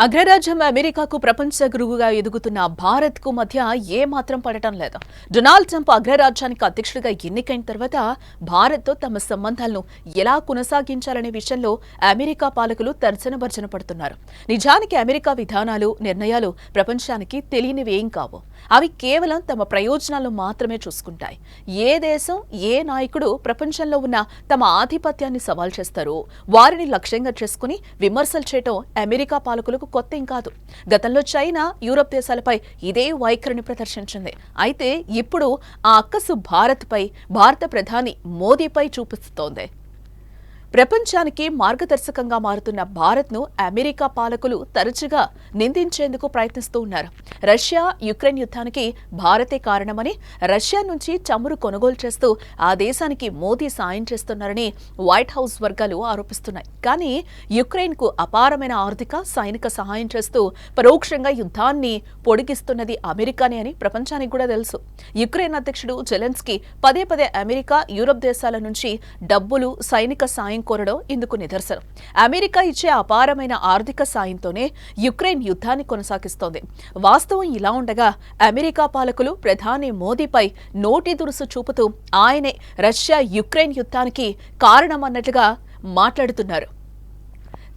అగ్రరాజ్యం అమెరికాకు ప్రపంచ గురువుగా ఎదుగుతున్న భారత్కు మధ్య ఏమాత్రం పడటం లేదు. డొనాల్డ్ ట్రంప్ అగ్రరాజ్యానికి అధ్యక్షుడిగా ఎన్నికైన తర్వాత భారత్తో తమ సంబంధాలను ఎలా కొనసాగించాలనే విషయంలో అమెరికా పాలకులు తర్జన భర్జన పడుతున్నారు. నిజానికి అమెరికా విధానాలు, నిర్ణయాలు ప్రపంచానికి తెలియనివేం కావు. అవి కేవలం తమ ప్రయోజనాలను మాత్రమే చూసుకుంటాయి. ఏ దేశం, ఏ నాయకుడు ప్రపంచంలో ఉన్న తమ ఆధిపత్యాన్ని సవాల్ చేస్తారో వారిని లక్ష్యంగా చేసుకుని విమర్శలు చేయటం అమెరికా పాలకులకు కొత్తేం కాదు. గతంలో చైనా, యూరప్ దేశాలపై ఇదే వైఖరిని ప్రదర్శించింది. అయితే ఇప్పుడు ఆ అక్కసు భారత ప్రధాని మోదీపై చూపిస్తోంది. ప్రపంచానికి మార్గదర్శకంగా మారుతున్న భారత్ను అమెరికా పాలకులు తరచుగా నిందించేందుకు ప్రయత్నిస్తూ ఉన్నారు. రష్యా యుక్రెయిన్ యుద్ధానికి భారతే కారణమని, రష్యా నుంచి చమురు కొనుగోలు చేస్తూ ఆ దేశానికి మోదీ సాయం చేస్తున్నారని వైట్ హౌస్ వర్గాలు ఆరోపిస్తున్నాయి. కానీ యుక్రెయిన్కు అపారమైన ఆర్థిక, సైనిక సహాయం చేస్తూ పరోక్షంగా యుద్ధాన్ని పొడిగిస్తున్నది అమెరికానే అని ప్రపంచానికి కూడా తెలుసు. యుక్రెయిన్ అధ్యక్షుడు జెలెన్స్కీ పదే పదే అమెరికా, యూరప్ దేశాల నుంచి డబ్బులు, సైనిక సాయం కోరడం ఇందుకు నిదర్శనం. అమెరికా ఇచ్చే అపారమైన ఆర్థిక సాయంతోనే యుక్రెయిన్ యుద్ధాన్ని కొనసాగిస్తోంది. వాస్తవం ఇలా ఉండగా అమెరికా పాలకులు ప్రధాని మోదీపై నోటి దురుసు చూపుతూ ఆయనే రష్యా యుక్రెయిన్ యుద్ధానికి కారణమన్నట్లుగా మాట్లాడుతున్నారు.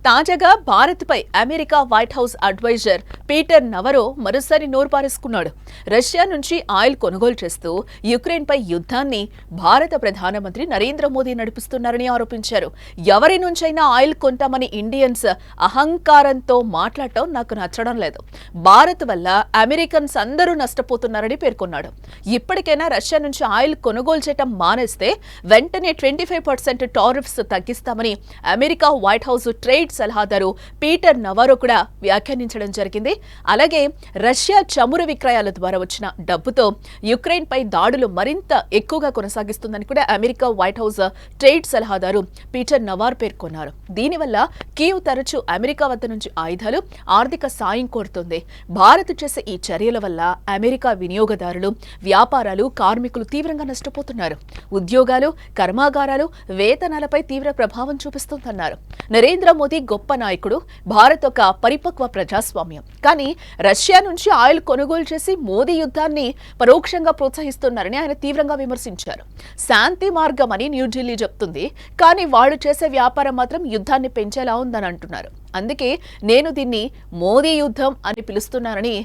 తాజాగా భారత్పై America white house advisor Peter Navarro మరోసారి నోరు పారేసుకున్నాడు. రష్యా నుంచి ఆయిల్ కొనుగోలు చేస్తూ యుక్రెయిన్పై యుద్ధాన్ని భారత ప్రధానమంత్రి నరేంద్ర మోదీ నడిపిస్తున్నారని ఆరోపించారు. ఎవరి నుంచైనా ఆయిల్ కొంటామని ఇండియన్స్ అహంకారంతో మాట్లాడటం నాకు నచ్చడం లేదు. భారత్ వల్ల అమెరికన్స్ అందరూ నష్టపోతున్నారని పేర్కొన్నాడు. ఇప్పటికైనా రష్యా నుంచి ఆయిల్ కొనుగోలు చేయటం మానేస్తే వెంటనే 25% టారిఫ్స్ తగ్గిస్తామని అమెరికా వైట్ హౌస్ ట్రేడ్ సలహాదారు పీటర్ నవారో కూడా వ్యాఖ్యానించడం జరిగింది. అలాగే రష్యా చమురు విక్రయాల ద్వారా వచ్చిన డబ్బుతో యుక్రెయిన్ పై దాడులు మరింత ఎక్కువగా కొనసాగిస్తుందని కూడా అమెరికా వైట్ హౌస్ ట్రేడ్ సలహాదారు పీటర్ నవార్ పేర్కొన్నారు. దీనివల్ల కీవ్ తరచూ అమెరికా వద్ద నుంచి ఆయుధాలు, ఆర్థిక సాయం కోరుతోంది. భారత్ చేసే ఈ చర్యల వల్ల అమెరికా వినియోగదారులు, వ్యాపారాలు, కార్మికులు తీవ్రంగా నష్టపోతున్నారు. ఉద్యోగాలు, కర్మాగారాలు, వేతనాలపై తీవ్ర ప్రభావం చూపిస్తోందన్నారు. నరేంద్ర మోదీ గొప్ప నాయకుడు, భారత్ ఒక పరిపక్వ ప్రజాస్వామ్యం. కానీ రష్యా నుంచి ఆయిల్ కొనుగోలు చేసి మోదీ యుద్ధాన్ని పరోక్షంగా ప్రోత్సహిస్తున్నారని ఆయన తీవ్రంగా విమర్శించారు. శాంతి మార్గం అని న్యూఢిల్లీ చెప్తుంది, కానీ వాళ్లు చేసే వ్యాపారం మాత్రం యుద్ధాన్ని పెంచేలా ఉందని అంటున్నారు. అందుకే నేను దీన్ని మోదీ యుద్ధం అని పిలుస్తున్నానని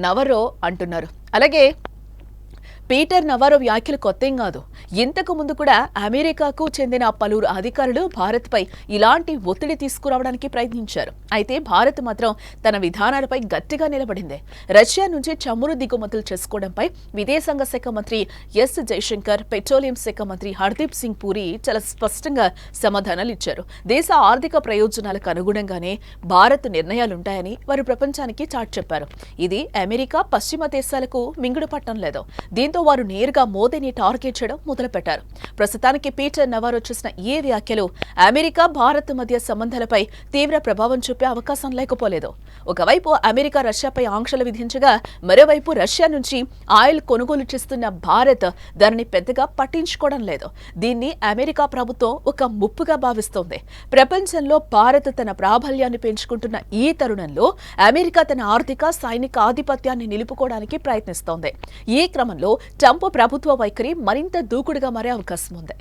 నవరో అంటున్నారు. అలాగే పీటర్ నవారో వ్యాఖ్యలు కొత్తేం కాదు. ఇంతకు ముందు కూడా అమెరికాకు చెందిన పలువురు అధికారులు భారత్పై ఇలాంటి ఒత్తిడి తీసుకురావడానికి ప్రయత్నించారు. అయితే భారత్ మాత్రం తన విధానాలపై గట్టిగా నిలబడింది. రష్యా నుంచి చమురు దిగుమతులు చేసుకోవడంపై విదేశాంగ శాఖ మంత్రి ఎస్ జైశంకర్, పెట్రోలియం శాఖ మంత్రి హర్దీప్ సింగ్ పూరి చాలా స్పష్టంగా సమాధానాలు ఇచ్చారు. దేశ ఆర్థిక ప్రయోజనాలకు అనుగుణంగానే భారత్ నిర్ణయాలుంటాయని వారు ప్రపంచానికి చాటి చెప్పారు. ఇది అమెరికా, పశ్చిమ దేశాలకు మింగుడు పట్టం లేదు. దీంతో వారు నేరుగా మోదీని టార్గెట్ చేయడం మొదలుపెట్టారు. ప్రస్తుతానికి పీటర్ నవారో చేసిన ఈ వ్యాఖ్యలు అమెరికా, భారత్ మధ్య సంబంధాలపై తీవ్ర ప్రభావం చూపే అవకాశం లేకపోలేదు. ఒకవైపు అమెరికా రష్యాపై ఆంక్షలు విధించగా, మరోవైపు రష్యా నుంచి ఆయిల్ కొనుగోలు చేస్తున్న భారత్ దానిని పెద్దగా పట్టించుకోవడం లేదు. దీన్ని అమెరికా ప్రభుత్వం ఒక ముప్పుగా భావిస్తోంది. ప్రపంచంలో భారత్ తన ప్రాబల్యాన్ని పెంచుకుంటున్న ఈ తరుణంలో అమెరికా తన ఆర్థిక, సైనిక ఆధిపత్యాన్ని నిలుపుకోవడానికి ప్రయత్నిస్తోంది. ఈ క్రమంలో ట్రంప్ ప్రభుత్వ వైఖరి మరింత దూకుడుగా మారే అవకాశం ఉంది.